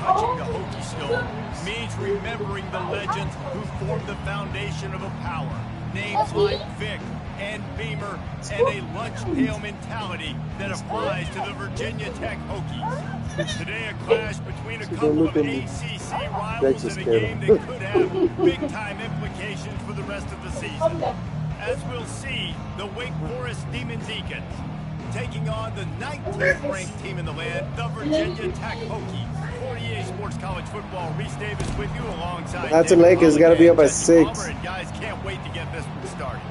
touching the Hokie stone means remembering the legends who formed the foundation of a power. Names like Vic and Beamer and a lunch pail mentality that applies to the Virginia Tech Hokies. Today, a clash between a couple of ACC rivals in a game that could have big-time implications for the rest of the season. As we'll see, the Wake Forest Demon Deacons taking on the 19th ranked team in the land, the Virginia Tech Hokies. 48 Sports College Football, Reese Davis with you alongside. That's a Lake has got to be up by 6. Guys can't wait to get this one started.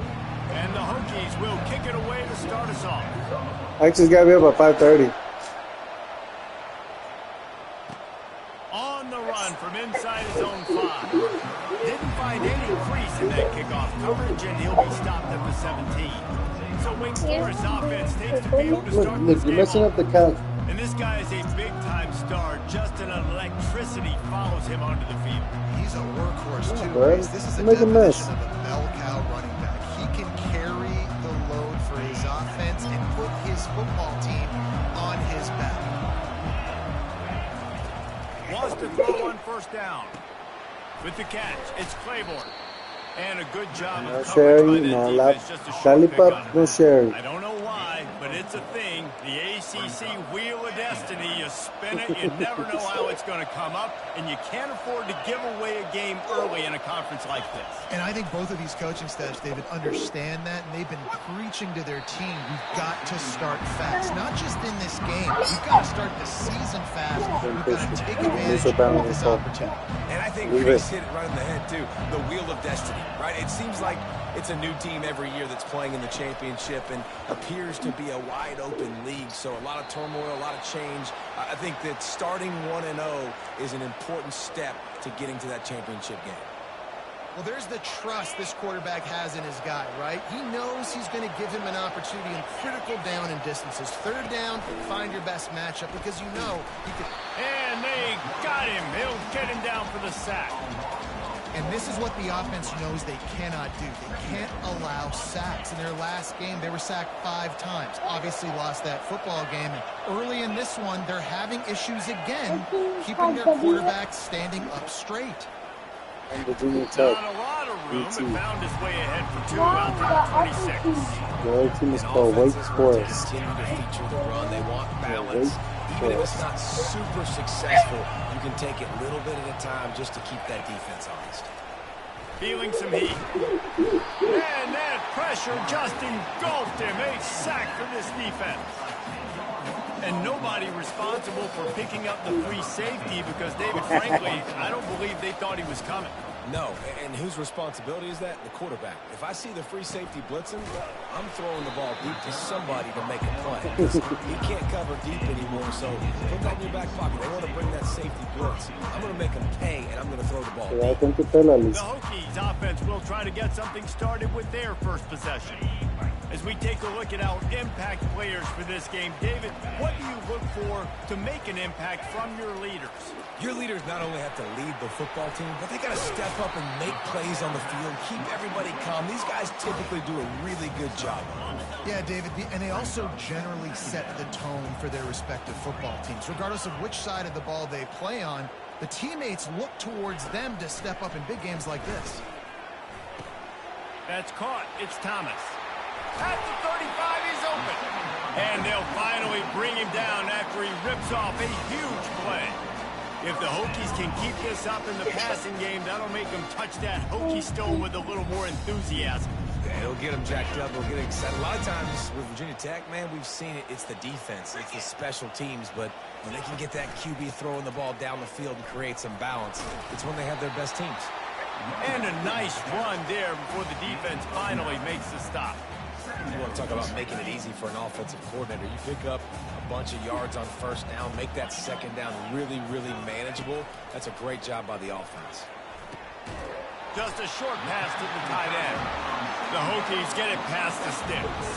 And the Hokies will kick it away to start us off. Actually, it's got to be up by 5:30. On the run from inside his own 5. Didn't find any crease in that kickoff coverage, and he'll be stopped at the 17. So Wake Forest offense takes the field to start Look, you're messing up the count. And this guy is a big-time star. Just an electricity follows him onto the field. He's a workhorse, too. Right. This is a definition of a bell cow running back. He can carry the load for his offense and put his football team on his back. Wants to throw on first down. With the catch, it's Claiborne. And a good job of sharing, no lollipop, no sharing. I don't know why, but it's a thing. The ACC Wheel of Destiny, you spin it, you never know how it's going to come up, and you can't afford to give away a game early in a conference like this. And I think both of these coaching staffs, David, understand that, and they've been preaching to their team, we've got to start fast. Not just in this game. We've got to start the season fast. We've got to take advantage of this opportunity. And I think Chris hit it right in the head, too. The Wheel of Destiny, right? It seems like it's a new team every year that's playing in the championship and appears to be a wide-open league. So a lot of turmoil, a lot of change. I think that starting 1-0 is an important step to getting to that championship game. Well, there's the trust this quarterback has in his guy, right? He knows he's going to give him an opportunity in critical down and distances. Third down, find your best matchup because you know he can. And they got him. He'll get him down for the sack. And this is what the offense knows they cannot do. They can't allow sacks. In their last game, they were sacked 5 times. Obviously lost that football game. And early in this one, they're having issues again, keeping their quarterback standing up straight. And Virginia Tech. Not a lot of room, and found his way ahead for 2 out to the 26. The other team is called Wake Forest. Continue to feature the run. They want balance. Even if it's not super successful, you can take it little bit at a time just to keep that defense honest. Feeling some heat. And that pressure just engulfed him. A sack for this defense. And nobody responsible for picking up the free safety because, David, frankly, I don't believe they thought he was coming. No, and whose responsibility is that? The quarterback. If I see the free safety blitzing, I'm throwing the ball deep to somebody to make a play. He can't cover deep anymore, so put that in your back pocket. They want to bring that safety blitz. I'm going to make him pay, and I'm going to throw the ball deep. The Hokies offense will try to get something started with their first possession. As we take a look at our impact players for this game, David, what do you look for to make an impact from your leaders? Your leaders not only have to lead the football team, but they got to step up and make plays on the field, keep everybody calm. These guys typically do a really good job. Yeah, David, and they also generally set the tone for their respective football teams. Regardless of which side of the ball they play on, the teammates look towards them to step up in big games like this. That's caught. It's Thomas. At the 35, he's open. And they'll finally bring him down after he rips off a huge play. If the Hokies can keep this up in the passing game, that'll make them touch that Hokie stone with a little more enthusiasm. It'll get them jacked up. It'll get them excited. A lot of times with Virginia Tech, man, we've seen it. It's the defense. It's the special teams. But when they can get that QB throwing the ball down the field and create some balance, it's when they have their best teams. And a nice run there before the defense finally makes the stop. You want to talk about making it easy for an offensive coordinator. You pick up a bunch of yards on first down, make that second down really, really manageable. That's a great job by the offense. Just a short pass to the tight end. The Hokies get it past the sticks.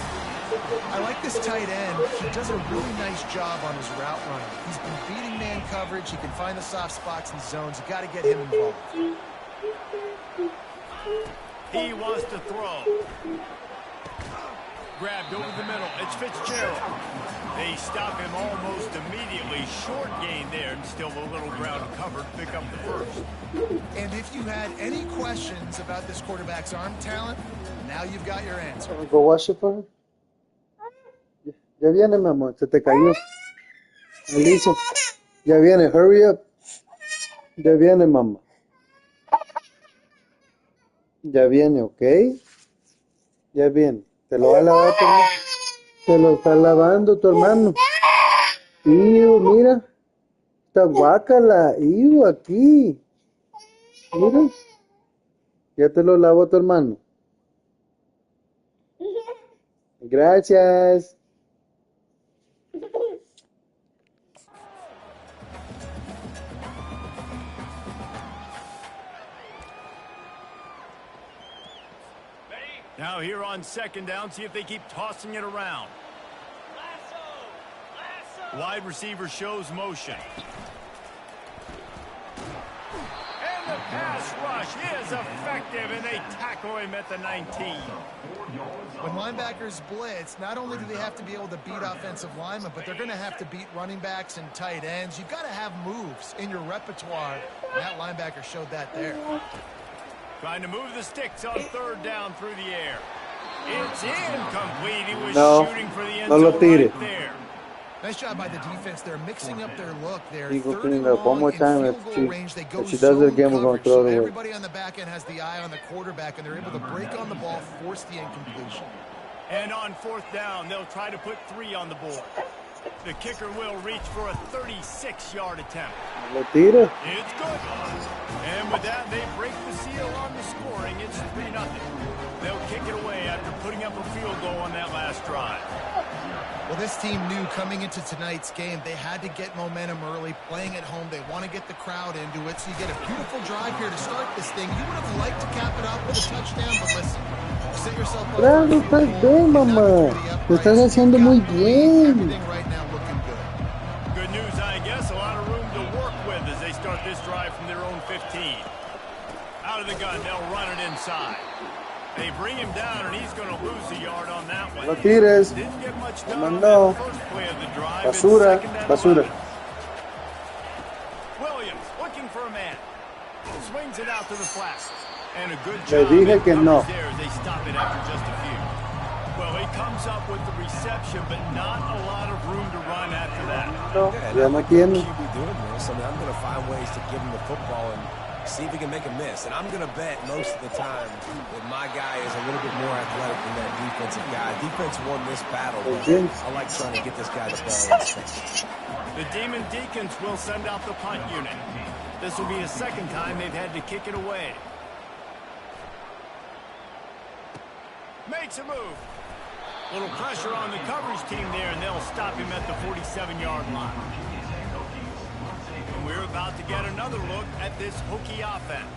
I like this tight end. He does a really nice job on his route running. He's been beating man coverage. He can find the soft spots and zones. You got to get him involved. He wants to throw. Grabbed over the middle. It's Fitzgerald. They stop him almost immediately. Short gain there, and still a little ground covered. Pick up the first. And if you had any questions about this quarterback's arm talent, now you've got your answer. Go wash it for her. Ya viene, mi amor. Se te cayó. Alicia. Ya viene. Hurry up. Ya viene, mamá. Ya viene, ¿ok? Ya viene. Te lo va a lavar tu hermano. Te lo está lavando tu hermano. Iu, mira. Está guácala. Iu, aquí. Mira. Ya te lo lavó tu hermano. Gracias. Now here on second down, see if they keep tossing it around. Wide receiver shows motion. And the pass rush is effective, and they tackle him at the 19. When linebackers blitz, not only do they have to be able to beat offensive linemen, but they're going to have to beat running backs and tight ends. You've got to have moves in your repertoire, and that linebacker showed that there. Trying to move the sticks on third down through the air. It's incomplete. He was shooting for the end zone right there. Nice job by the defense. They're mixing up their look there. He Third clean and it up one long more in time. field goal range. They go If she does it again, we're going to throw it away. Everybody on the back end has the eye on the quarterback, and they're able to break on the ball, force the incompletion. And on fourth down, they'll try to put 3 on the board. The kicker will reach for a 36-yard attempt. It's good. And with that, they break the seal on the scoring. It's 3-0. They'll kick it away after putting up a field goal on that last drive. Well, this team knew coming into tonight's game they had to get momentum early, playing at home. They want to get the crowd into it, so you get a beautiful drive here to start this thing. You would have liked to cap it off with a touchdown, but listen, set yourself up. Bravo, estás bien, mamá. Lo estás haciendo muy bien. Everything right now looking good. Good news, I guess. A lot of room to work with as they start this drive from their own 15. Out of the gun, they'll run it inside. They bring him down, and he's going to lose a yard on that one. No tires. Didn't get much done on No. that first play of the drive. Basura, basura. Williams looking for a man. Swings it out to the flat. And a good Le job dije in que coverage no. there as they stop it after just a few. Well, he comes up with the reception, but not a lot of room to run after that. No, Yeah, ya no tiene. QB doing this. I mean, I'm going to find ways to give him the football and see if he can make a miss. And I'm going to bet most of the time that my guy is a little bit more athletic than that defensive guy. Defense won this battle, but I like trying to get this guy the ball instead. The Demon Deacons will send out the punt unit. This will be the second time they've had to kick it away. Makes a move. Little pressure on the coverage team there, and they'll stop him at the 47-yard line. And we're about to get another look at this Hokie offense.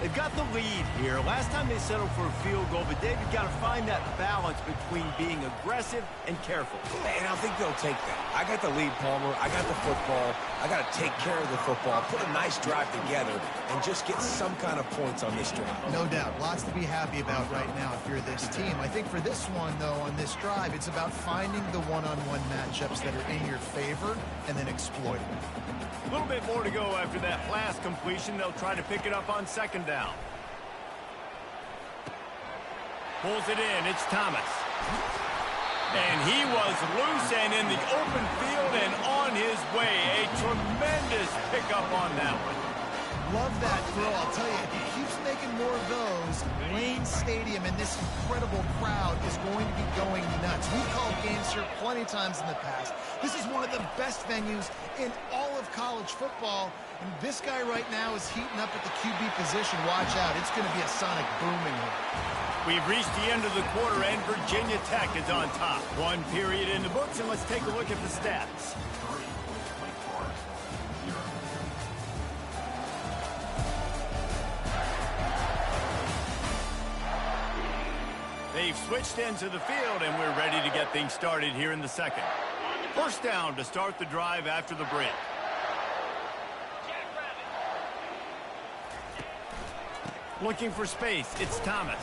They've got the lead here. Last time they settled for a field goal, but David got to find that balance between being aggressive and careful. And I think they'll take that. I got the lead, Palmer. I got the football. I got to take care of the football, put a nice drive together, and just get some kind of points on this drive. No doubt. Lots to be happy about right now if you're this team. I think for this one, though, on this drive, it's about finding the one-on-one matchups that are in your favor and then exploiting them. A little bit more to go after that last completion. They'll try to pick it up on second down. Pulls it in. It's Thomas. And he was loose and in the open field and on his way. A tremendous pickup on that one. Love that throw. I'll tell you, if he keeps making more of those, Lane Stadium and this incredible crowd is going to be going nuts. We've called games here plenty of times in the past. This is one of the best venues in all of college football. And this guy right now is heating up at the QB position. Watch out. It's going to be a sonic boom in here. We've reached the end of the quarter, and Virginia Tech is on top. One period in the books, and let's take a look at the stats. They've switched ends of the field, and we're ready to get things started here in the second. First down to start the drive after the break. Looking for space, it's Thomas.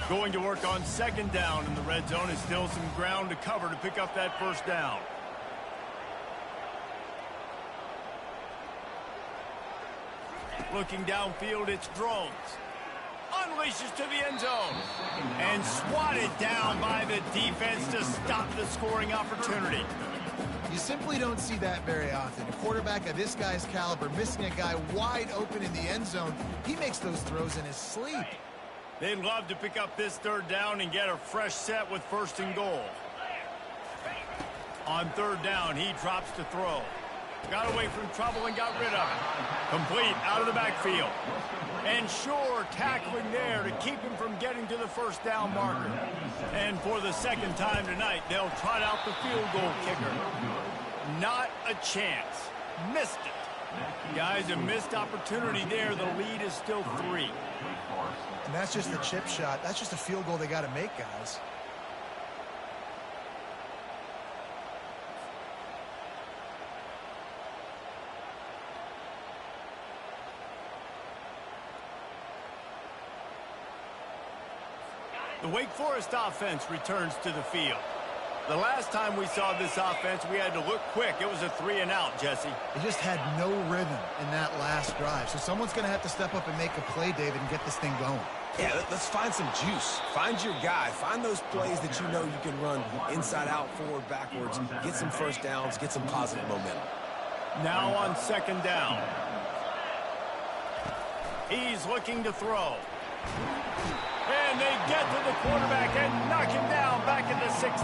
Going to work on second down in the red zone is still some ground to cover to pick up that first down. Looking downfield, it's Drones. Unleashes to the end zone. And swatted down by the defense to stop the scoring opportunity. You simply don't see that very often. A quarterback of this guy's caliber missing a guy wide open in the end zone. He makes those throws in his sleep. They'd love to pick up this third down and get a fresh set with first and goal. On third down, he drops to throw. Got away from trouble and got rid of it. Complete out of the backfield. And sure, tackling there to keep him from getting to the first down marker. And for the second time tonight, they'll trot out the field goal kicker. Not a chance. Missed it. Guys, a missed opportunity there. The lead is still 3. And that's just the chip shot. That's just a field goal they got to make, guys. The Wake Forest offense returns to the field. The last time we saw this offense, we had to look quick. It was a 3-and-out, Jesse. They just had no rhythm in that last drive. So someone's going to have to step up and make a play, David, and get this thing going. Yeah, let's find some juice. Find your guy. Find those plays that you know you can run inside out, forward, backwards. Get some first downs. Get some positive momentum. Now on second down. He's looking to throw. And they get to the quarterback and knock him down back at the 16.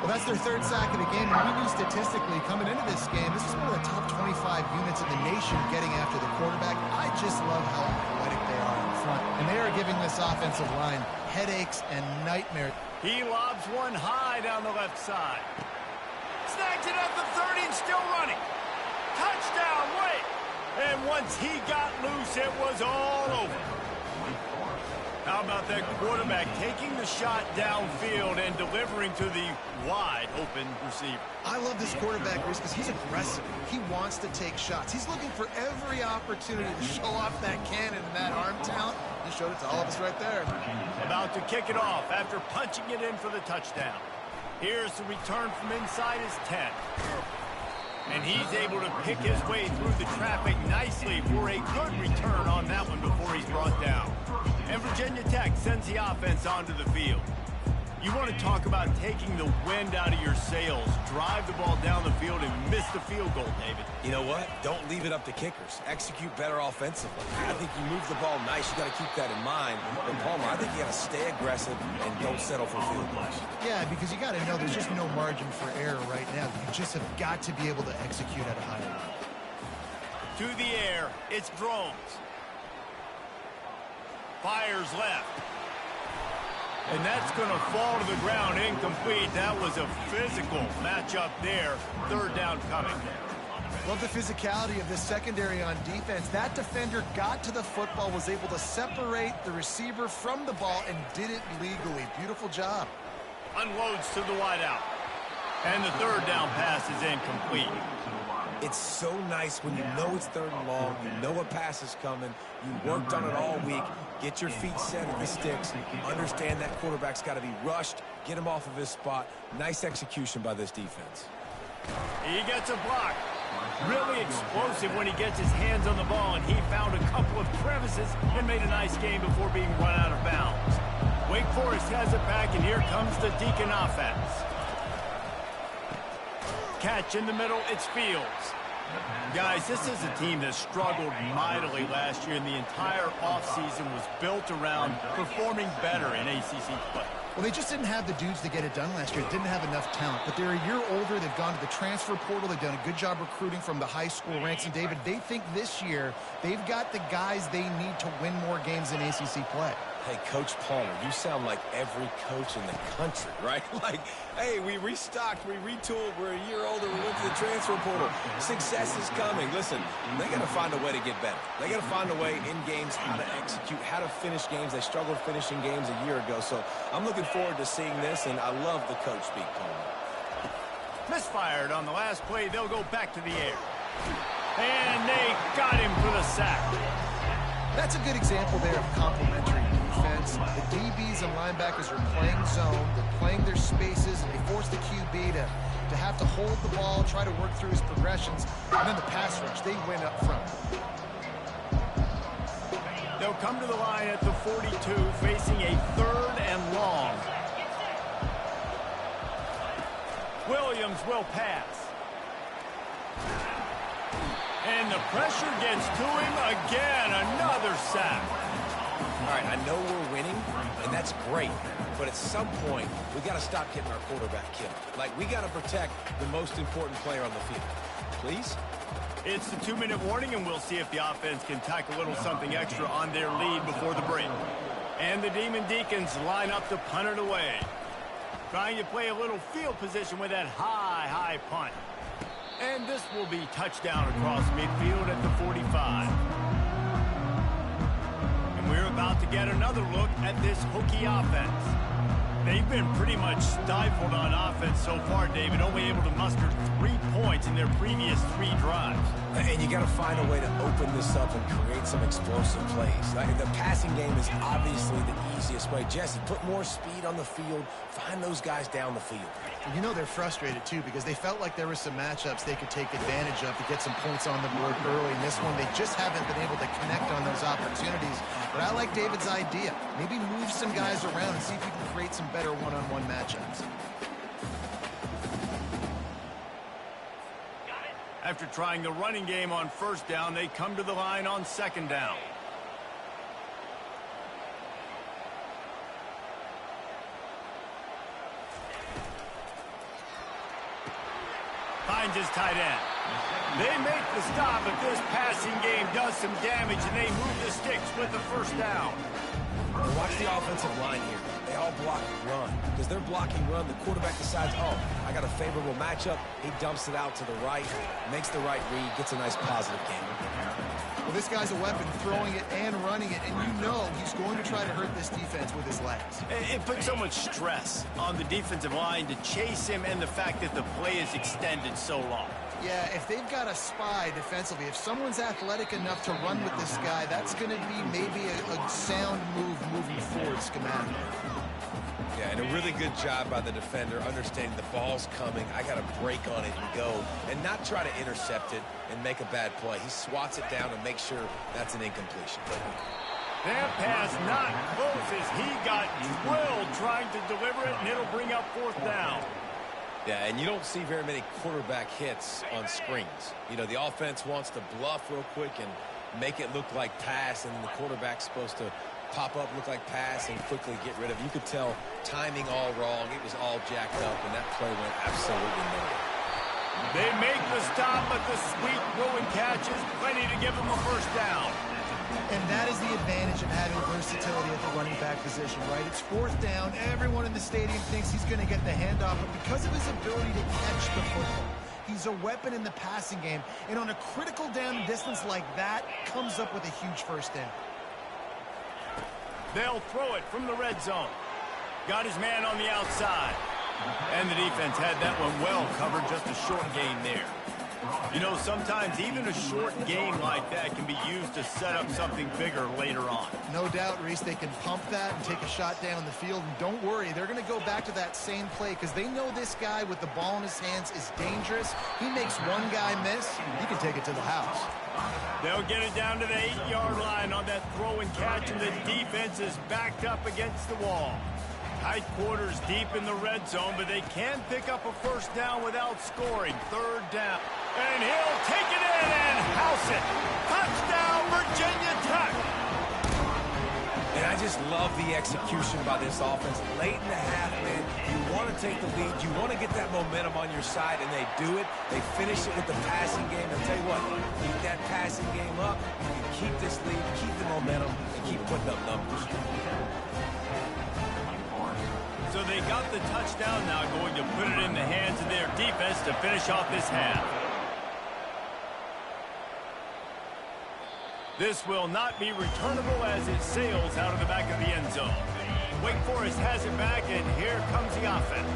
Well, that's their third sack of the game. And we knew statistically coming into this game, this is one of the top 25 units in the nation getting after the quarterback. I just love how athletic they are in front. And they are giving this offensive line headaches and nightmares. He lobs one high down the left side. Snags it at the 30 and still running. Touchdown, Wake. And once he got loose, it was all over. How about that quarterback taking the shot downfield and delivering to the wide-open receiver? I love this quarterback, Reese, because he's aggressive. He wants to take shots. He's looking for every opportunity to show off that cannon and that arm talent. He showed it to all of us right there. About to kick it off after punching it in for the touchdown. Here's the return from inside his 10. And he's able to pick his way through the traffic nicely for a good return on that one before he's brought down. And Virginia Tech sends the offense onto the field. You want to talk about taking the wind out of your sails. Drive the ball down the field and miss the field goal, David. You know what? Don't leave it up to kickers. Execute better offensively. I think you move the ball nice. You got to keep that in mind. But Palmer, I think you got to stay aggressive and don't settle for field goals. Yeah, because you got to know there's just no margin for error right now. You just have got to be able to execute at a high level. To the air, it's Drones. Fires left. And that's going to fall to the ground incomplete. That was a physical matchup there. Third down coming. Love the physicality of this secondary on defense. That defender got to the football, was able to separate the receiver from the ball, and did it legally. Beautiful job. Unloads to the wideout. And the third down pass is incomplete. It's so nice when you know it's third and long, you know a pass is coming, you worked on it all week, get your feet set at the sticks, understand that quarterback's got to be rushed, get him off of his spot. Nice execution by this defense. He gets a block. Really explosive when he gets his hands on the ball, and he found a couple of crevices and made a nice game before being run out of bounds. Wake Forest has it back, and here comes the Deacon offense. Catch in the middle, it's Fields. Guys, this is a team that struggled mightily last year, and the entire offseason was built around performing better in ACC play. Well, they just didn't have the dudes to get it done last year. Didn't have enough talent. But they're a year older. They've gone to the transfer portal. They've done a good job recruiting from the high school ranks. And, David, they think this year they've got the guys they need to win more games in ACC play. Hey, Coach Palmer, you sound like every coach in the country, right? Like, hey, we restocked, we retooled, we're a year older, we went to the transfer portal. Success is coming. Listen, they got to find a way to get better. They got to find a way in games how to execute, how to finish games. They struggled finishing games a year ago. So I'm looking forward to seeing this, and I love the coach speak, Palmer. Misfired on the last play. They'll go back to the air. And they got him for the sack. That's a good example there of complementary defense. defense. The DBs and linebackers are playing zone. They're playing their spaces, and they force the QB to have to hold the ball, try to work through his progressions, and then the pass rush, they win up front. They'll come to the line at the 42, facing a 3rd and long. Williams will pass. And the pressure gets to him again. Another sack. All right, I know we're winning, and that's great. But at some point, we got to stop getting our quarterback killed. Like, we got to protect the most important player on the field. Please? It's the 2-minute warning, and we'll see if the offense can tack a little something extra on their lead before the break. And the Demon Deacons line up to punt it away. Trying to play a little field position with that high punt. And this will be touchdown across midfield at the 45. And we're about to get another look at this Hokie offense. They've been pretty much stifled on offense so far, David, only able to muster 3 points in their previous 3 drives. And you got to find a way to open this up and create some explosive plays. Like, the passing game is obviously the easiest way. Jesse, put more speed on the field. Find those guys down the field. You know they're frustrated, too, because they felt like there were some matchups they could take advantage of to get some points on the board early. In this one, they just haven't been able to connect on those opportunities. But I like David's idea. Maybe move some guys around and see if you can create some better one-on-one matchups. After trying the running game on 1st down, they come to the line on 2nd down. Finds his tight end. They make the stop, but this passing game does some damage, and they move the sticks with the 1st down. Watch the offensive line here. They all block run. Because they're blocking run, the quarterback decides, oh, I got a favorable matchup. He dumps it out to the right, makes the right read, gets a nice positive game. Well, this guy's a weapon, throwing it and running it, and you know he's going to try to hurt this defense with his legs. It puts so much stress on the defensive line to chase him, and the fact that the play is extended so long. Yeah, if they've got a spy defensively, if someone's athletic enough to run with this guy, that's going to be maybe a sound move moving forward schematically. Yeah, and a really good job by the defender, understanding the ball's coming. I got to break on it and go, and not try to intercept it and make a bad play. He swats it down and makes sure that's an incompletion. That pass not close as he got drilled trying to deliver it, and it'll bring up 4th down. Yeah, and you don't see very many quarterback hits on screens. You know, the offense wants to bluff real quick and make it look like pass, and the quarterback's supposed to pop up, look like pass, and quickly get rid of it. You could tell timing all wrong. It was all jacked up, and that play went absolutely nowhere. They make the stop, but the sweet throw and catch is plenty to give them a 1st down. And that is the advantage of having versatility at the running back position, right? It's 4th down. Everyone in the stadium thinks he's going to get the handoff, but because of his ability to catch the football, he's a weapon in the passing game. And on a critical down distance like that, comes up with a huge 1st down. They'll throw it from the red zone. Got his man on the outside. And the defense had that one well covered, just a short gain there. You know, sometimes even a short game like that can be used to set up something bigger later on. No doubt, Reese, they can pump that and take a shot down the field. And don't worry, they're going to go back to that same play because they know this guy with the ball in his hands is dangerous. He makes one guy miss, he can take it to the house. They'll get it down to the 8-yard line on that throw and catch, and the defense is backed up against the wall. Tight quarters deep in the red zone, but they can pick up a 1st down without scoring. 3rd down. And he'll take it in and house it. Touchdown, Virginia Tech. And I just love the execution by this offense. Late in the half, man, you want to take the lead. You want to get that momentum on your side, and they do it. They finish it with the passing game. I'll tell you what, keep that passing game up. You can keep this lead, keep the momentum, and keep putting up numbers. So they got the touchdown, now going to put it in the hands of their defense to finish off this half. This will not be returnable as it sails out of the back of the end zone. Wake Forest has it back, and here comes the offense.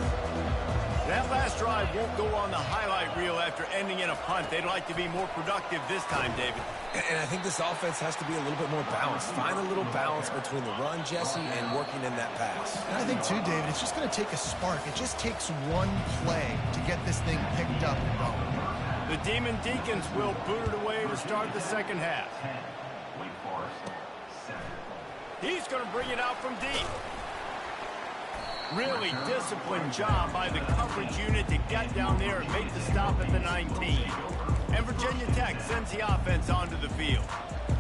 That last drive won't go on the highlight reel after ending in a punt. They'd like to be more productive this time, David. And I think this offense has to be a little bit more balanced. Find a little balance between the run, Jesse, and working in that pass. And I think, too, David, it's just going to take a spark. It just takes one play to get this thing picked up and going. The Demon Deacons will boot it away to start the second half. He's going to bring it out from deep. Really disciplined job by the coverage unit to get down there and make the stop at the 19. And Virginia Tech sends the offense onto the field.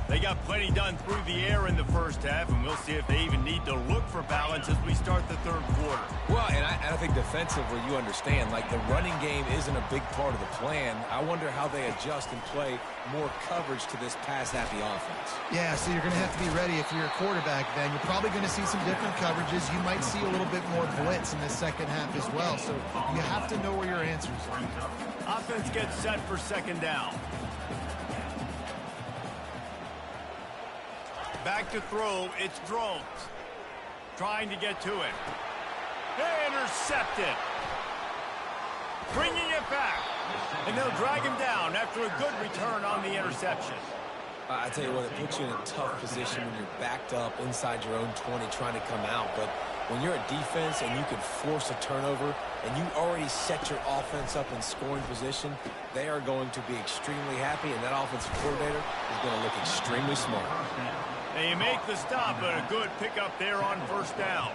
They got plenty done through the air in the first half, and we'll see if they even need to look for balance as we start the third quarter. Well, and I think defensively, you understand, like the running game isn't a big part of the plan. I wonder how they adjust and play more coverage to this pass-happy offense. Yeah, so you're going to have to be ready if you're a quarterback then. You're probably going to see some different coverages. You might see a little bit more blitz in the second half as well, so you have to know where your answers are. Offense gets set for second down. Back to throw, it's Drones. Trying to get to it. They intercept it. Bringing it back. And they'll drag him down after a good return on the interception. I tell you what, it puts you in a tough position when you're backed up inside your own 20 trying to come out. But when you're a defense and you can force a turnover and you already set your offense up in scoring position, they are going to be extremely happy, and that offensive coordinator is going to look extremely smart. They make the stop, but a good pickup there on first down.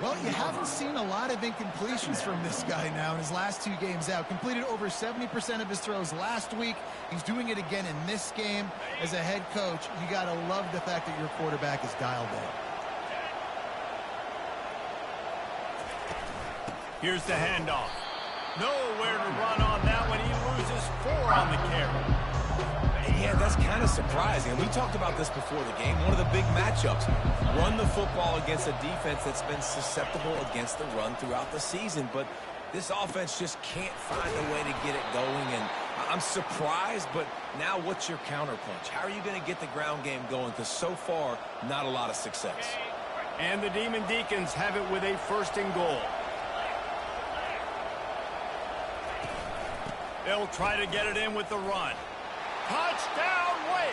Well, you haven't seen a lot of incompletions from this guy now in his last 2 games out. Completed over 70% of his throws last week. He's doing it again in this game. As a head coach, you got to love the fact that your quarterback is dialed in. Here's the handoff. Nowhere to run on that one. He loses 4 on the carry. Yeah, that's kind of surprising. We talked about this before the game. One of the big matchups. Run the football against a defense that's been susceptible against the run throughout the season. But this offense just can't find a way to get it going. And I'm surprised, but now what's your counterpunch? How are you going to get the ground game going? Because so far, not a lot of success. And the Demon Deacons have it with a 1st and goal. They'll try to get it in with the run. Touchdown, Wake!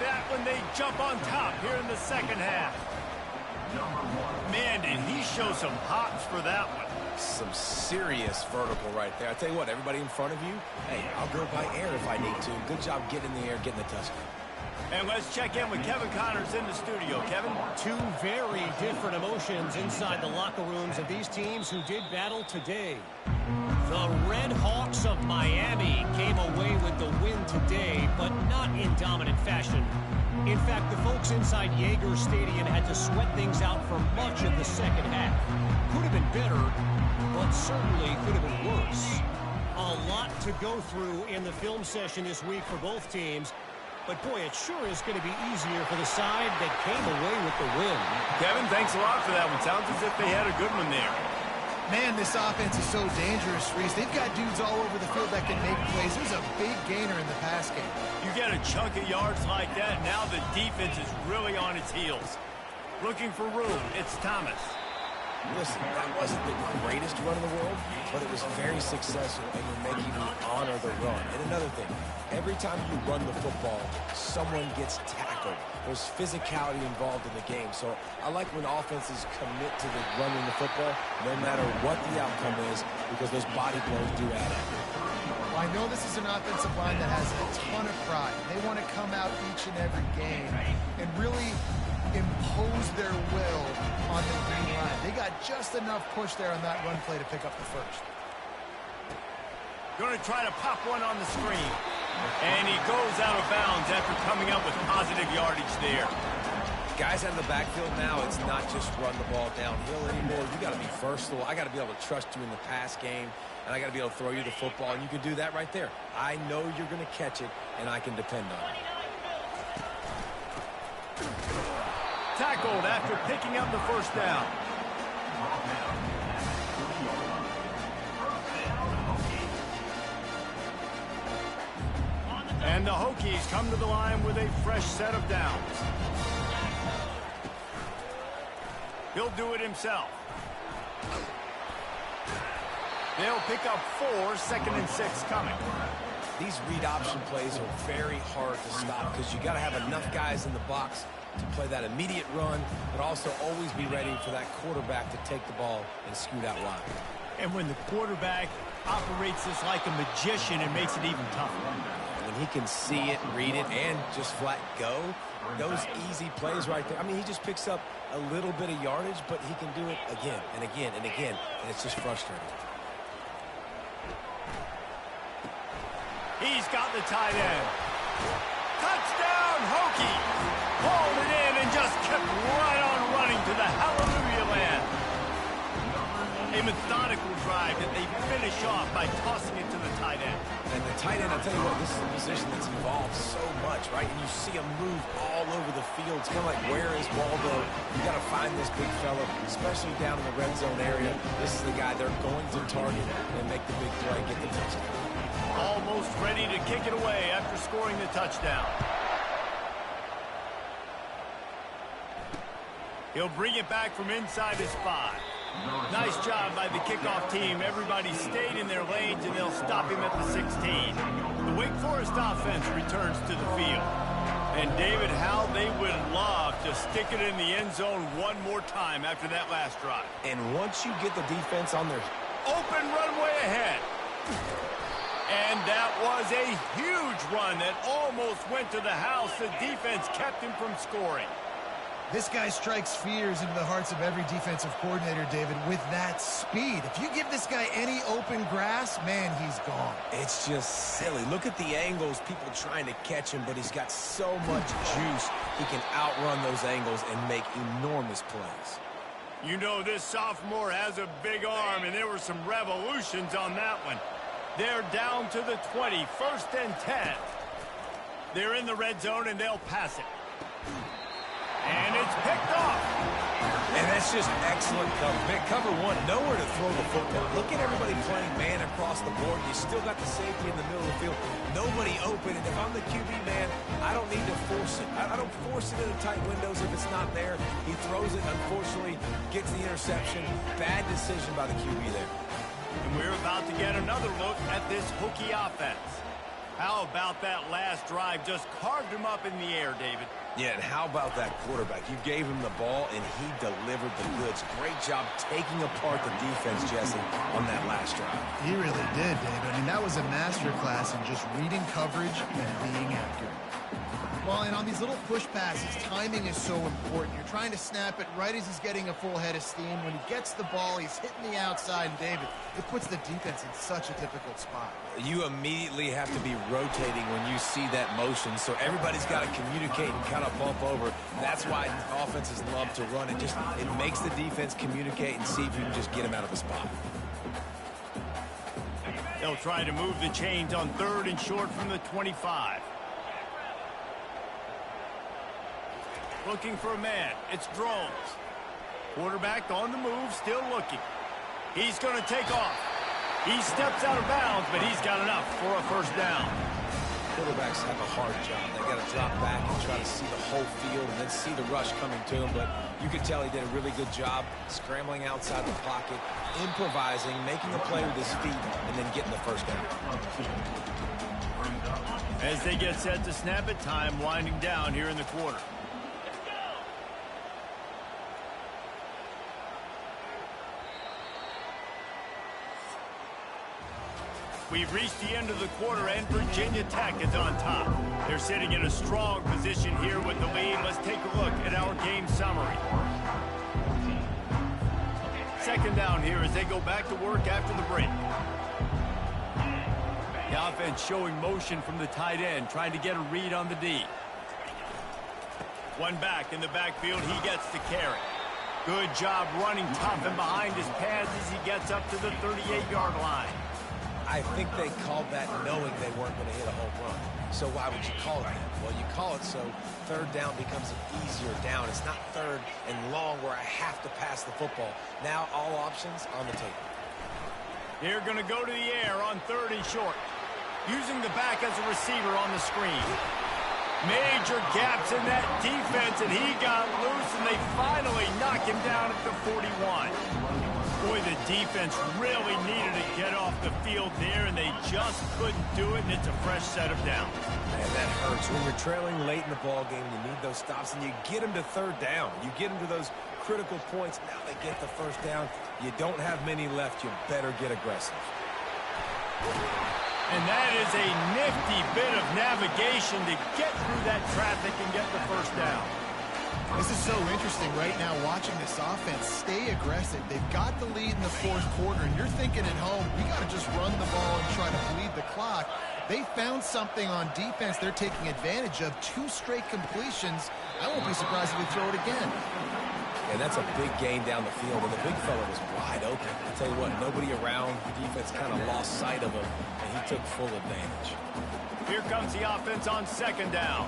That when they jump on top here in the second half. Man, did he show some hops for that one. Some serious vertical right there. I tell you what, everybody in front of you, hey, I'll go by air if I need to. Good job getting in the air, getting the touchdown. And let's check in with Kevin Connors in the studio. Kevin? 2 very different emotions inside the locker rooms of these teams who did battle today. The Red Hawks of Miami came away with the win today, but not in dominant fashion. In fact, the folks inside Yager Stadium had to sweat things out for much of the second half. Could have been better, but certainly could have been worse. A lot to go through in the film session this week for both teams. But, boy, it sure is going to be easier for the side that came away with the win. Kevin, thanks a lot for that one. Sounds as if they had a good one there. Man, this offense is so dangerous, Reese. They've got dudes all over the field that can make plays. There's a big gainer in the pass game. You get a chunk of yards like that, now the defense is really on its heels. Looking for room, it's Thomas. Listen, that wasn't the greatest run in the world, but it was very successful, and you're making me honor the run. And another thing, every time you run the football, someone gets tackled. There's physicality involved in the game. So I like when offenses commit to the running the football, no matter what the outcome is, because those body blows do add up. Well, I know this is an offensive line that has a ton of pride. They want to come out each and every game and really impose their will on the green line. They got just enough push there on that run play to pick up the first. Going to try to pop one on the screen. And he goes out of bounds after coming up with positive yardage there. guys out of the backfield now, it's not just run the ball downhill anymore. You got to be versatile. I got to be able to trust you in the pass game, and I got to be able to throw you the football, and you can do that right there. I know you're going to catch it, and I can depend on it. Tackled after picking up the first down. And the Hokies come to the line with a fresh set of downs. He'll do it himself. They'll pick up 4, 2nd and 6 coming. These read option plays are very hard to stop because you got to have enough guys in the box to play that immediate run, but also always be ready for that quarterback to take the ball and scoot out wide. And when the quarterback operates this like a magician, it makes it even tougher. When he can see it, read it, and just flat go, those easy plays right there. I mean, he just picks up a little bit of yardage, but he can do it again and again and again, and it's just frustrating. He's got the tight end. Touchdown, Hokie! Hauled it in and just kept right on running to the hallelujah land. A methodical drive that they finish off by tossing it to the tight end. And the tight end, I'll tell you what, this is a position that's involved so much, right? And you see him move all over the field. It's kind of like, where is Waldo? You got to find this big fella, especially down in the red zone area. This is the guy they're going to target and make the big play, get the touchdown. Almost ready to kick it away after scoring the touchdown. He'll bring it back from inside his 5. Nice job by the kickoff team. Everybody stayed in their lanes, and they'll stop him at the 16. The Wake Forest offense returns to the field. And David, how they would love to stick it in the end zone one more time after that last drive. And once you get the defense on their open runway ahead. And that was a huge run that almost went to the house. The defense kept him from scoring. This guy strikes fears into the hearts of every defensive coordinator, David, with that speed. If you give this guy any open grass, man, he's gone. It's just silly. Look at the angles, people trying to catch him, but he's got so much juice. He can outrun those angles and make enormous plays. You know, this sophomore has a big arm, and there were some revolutions on that one. They're down to the 20, 1st and 10. They're in the red zone, and they'll pass it. And it's picked off. And that's just excellent cover. Man, cover 1, nowhere to throw the football. Look at everybody playing man across the board. You still got the safety in the middle of the field. Nobody open. And if I'm the QB, man, I don't need to force it. I don't force it into tight windows if it's not there. He throws it, unfortunately, gets the interception. Bad decision by the QB there. And we're about to get another look at this Hokie offense. How about that last drive? Just carved him up in the air, David. Yeah, and how about that quarterback? You gave him the ball, and he delivered the goods. Great job taking apart the defense, Jesse, on that last drive. He really did, David. I mean, that was a masterclass in just reading coverage and being accurate. Well, and on these little push passes, timing is so important. You're trying to snap it right as he's getting a full head of steam. When he gets the ball, he's hitting the outside. And David, it puts the defense in such a difficult spot. You immediately have to be rotating when you see that motion, so everybody's got to communicate and kind of bump over. That's why offenses love to run. It makes the defense communicate and see if you can just get him out of the spot. They'll try to move the chains on 3rd and short from the 25. Looking for a man. It's Drones. Quarterback on the move, still looking. He's going to take off. He steps out of bounds, but he's got enough for a 1st down. Quarterbacks have a hard job. They got to drop back and try to see the whole field and then see the rush coming to him. But you could tell he did a really good job scrambling outside the pocket, improvising, making a play with his feet, and then getting the 1st down. As they get set to snap it, time winding down here in the quarter. We've reached the end of the quarter, and Virginia Tech is on top. They're sitting in a strong position here with the lead. Let's take a look at our game summary. 2nd down here as they go back to work after the break. The offense showing motion from the tight end, trying to get a read on the D. One back in the backfield, he gets the carry. Good job running tough and behind his pads as he gets up to the 38-yard line. I think they called that knowing they weren't going to hit a home run. So why would you call it that? Well, you call it so third down becomes an easier down. It's not third and long where I have to pass the football. Now all options on the table. They're going to go to the air on 3rd and short. Using the back as a receiver on the screen. Major gaps in that defense, and he got loose, and they finally knock him down at the 41. Boy, the defense really needed to get off the field there, and they just couldn't do it, and it's a fresh set of downs. Man, that hurts. When you're trailing late in the ball game, you need those stops, and you get them to 3rd down. You get them to those critical points. Now they get the 1st down. You don't have many left. You better get aggressive. And that is a nifty bit of navigation to get through that traffic and get the 1st down. This is so interesting right now watching this offense stay aggressive. They've got the lead in the 4th quarter, and you're thinking at home, we got to just run the ball and try to bleed the clock. They found something on defense they're taking advantage of. 2 straight completions. I won't be surprised if they throw it again. And that's a big gain down the field, and the big fella was wide open. I tell you what, nobody around. The defense kind of lost sight of him, and he took full advantage. Here comes the offense on 2nd down.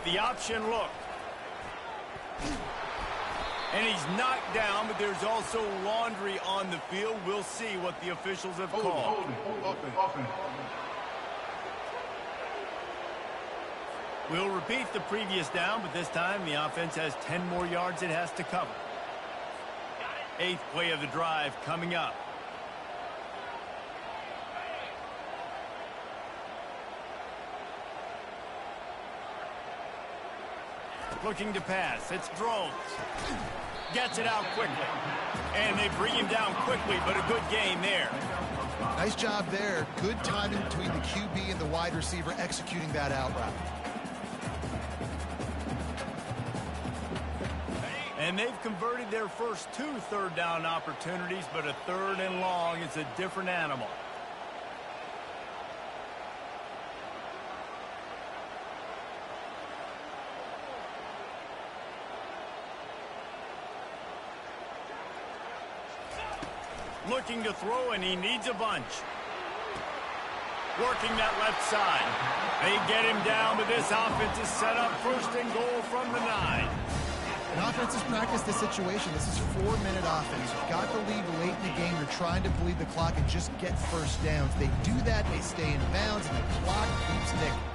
The option look. And he's knocked down, but there's also laundry on the field. We'll see what the officials have called. We'll repeat the previous down, but this time the offense has 10 more yards it has to cover. 8th play of the drive coming up. Looking to pass. It's Drones. Gets it out quickly. And they bring him down quickly, but a good game there. Nice job there. Good timing between the QB and the wide receiver executing that out route. And they've converted their first 2 3rd down opportunities, but a 3rd and long is a different animal. Looking to throw, and he needs a bunch. Working that left side. They get him down, but this offense is set up 1st and goal from the 9. An offense has practiced this situation. This is 4-minute offense. You've got the lead late in the game. You're trying to bleed the clock and just get 1st downs. They do that, they stay in bounds, and the clock keeps ticking.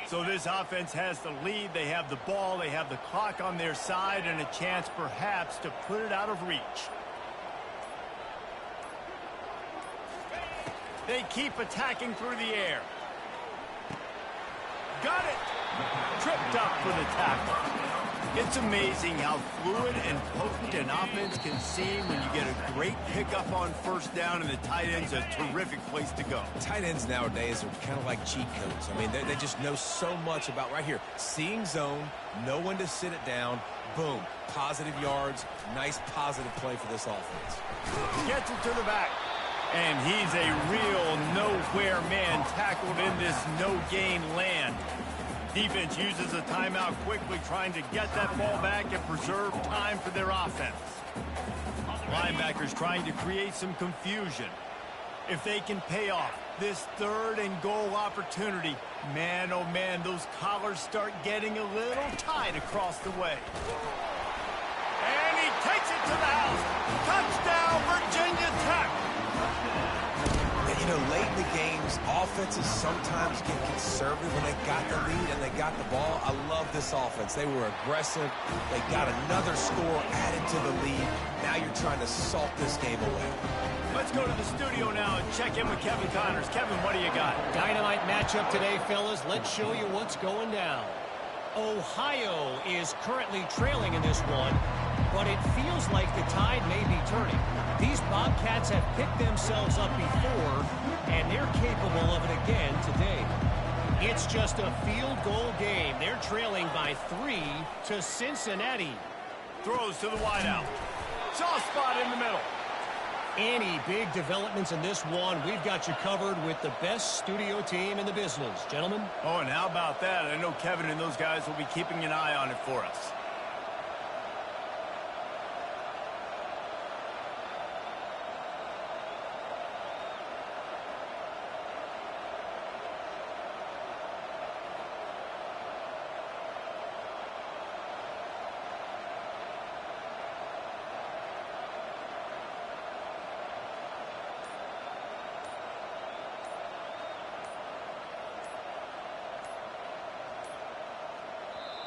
So this offense has the lead, they have the ball, they have the clock on their side, and a chance perhaps to put it out of reach. They keep attacking through the air. Got it! Tripped up for the tackle. It's amazing how fluid and potent an offense can seem when you get a great pickup on 1st down, and the tight end's a terrific place to go. Tight ends nowadays are kind of like cheat codes. I mean, they just know so much about right here. Seeing zone, know when to sit it down, boom, positive yards, nice positive play for this offense. Gets it to the back. And he's a real nowhere man tackled in this no-gain land. Defense uses a timeout quickly, trying to get that ball back and preserve time for their offense. Linebackers trying to create some confusion. If they can pay off this 3rd and goal opportunity, man, oh man, those collars start getting a little tight across the way. And he takes it to the house. Touchdown, Virginia Tech. And, you know, late in the games, offenses sometimes get conservative when they got the lead and they got the ball. I love this offense. They were aggressive. They got another score added to the lead. Now you're trying to salt this game away. Let's go to the studio now and check in with Kevin Connors. Kevin, what do you got? Dynamite matchup today, fellas. Let's show you what's going down. Ohio is currently trailing in this one, but it feels like the tide may be turning. These Bobcats have picked themselves up before, and they're capable of it again today. It's just a field goal game. They're trailing by 3 to Cincinnati. Throws to the wideout. Soft spot in the middle. Any big developments in this one, we've got you covered with the best studio team in the business. Gentlemen? Oh, and how about that? I know Kevin and those guys will be keeping an eye on it for us.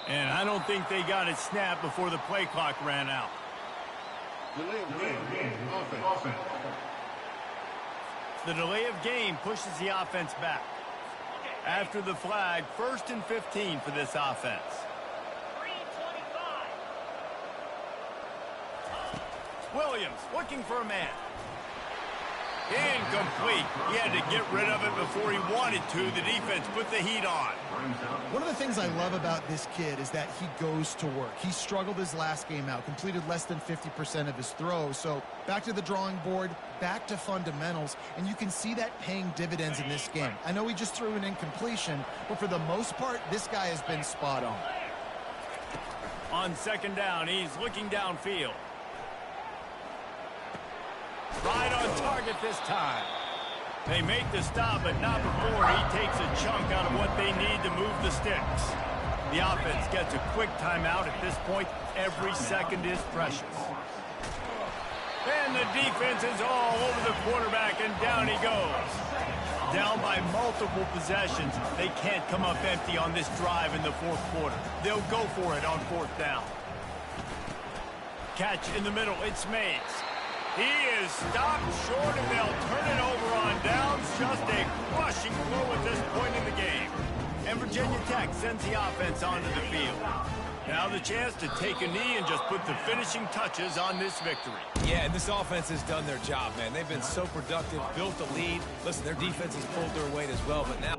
And I don't think they got it snapped before the play clock ran out. The delay of game pushes the offense back. After the flag, 1st and 15 for this offense. Williams looking for a man. Incomplete. He had to get rid of it before he wanted to. The defense put the heat on. One of the things I love about this kid is that he goes to work. He struggled his last game out, completed less than 50% of his throws. So back to the drawing board, back to fundamentals, and you can see that paying dividends in this game. I know he just threw an incompletion, but for the most part, this guy has been spot on. On 2nd down, he's looking downfield. Right on target this time. They make the stop, but not before he takes a chunk out of what they need to move the sticks. The offense gets a quick timeout at this point. Every second is precious. And the defense is all over the quarterback, and down he goes. Down by multiple possessions. They can't come up empty on this drive in the 4th quarter. They'll go for it on 4th down. Catch in the middle. It's Mays. He is stopped short, and they'll turn it over on downs. Just a crushing blow at this point in the game. And Virginia Tech sends the offense onto the field. Now the chance to take a knee and just put the finishing touches on this victory. Yeah, and this offense has done their job, man. They've been so productive, built a lead. Listen, their defense has pulled their weight as well, but now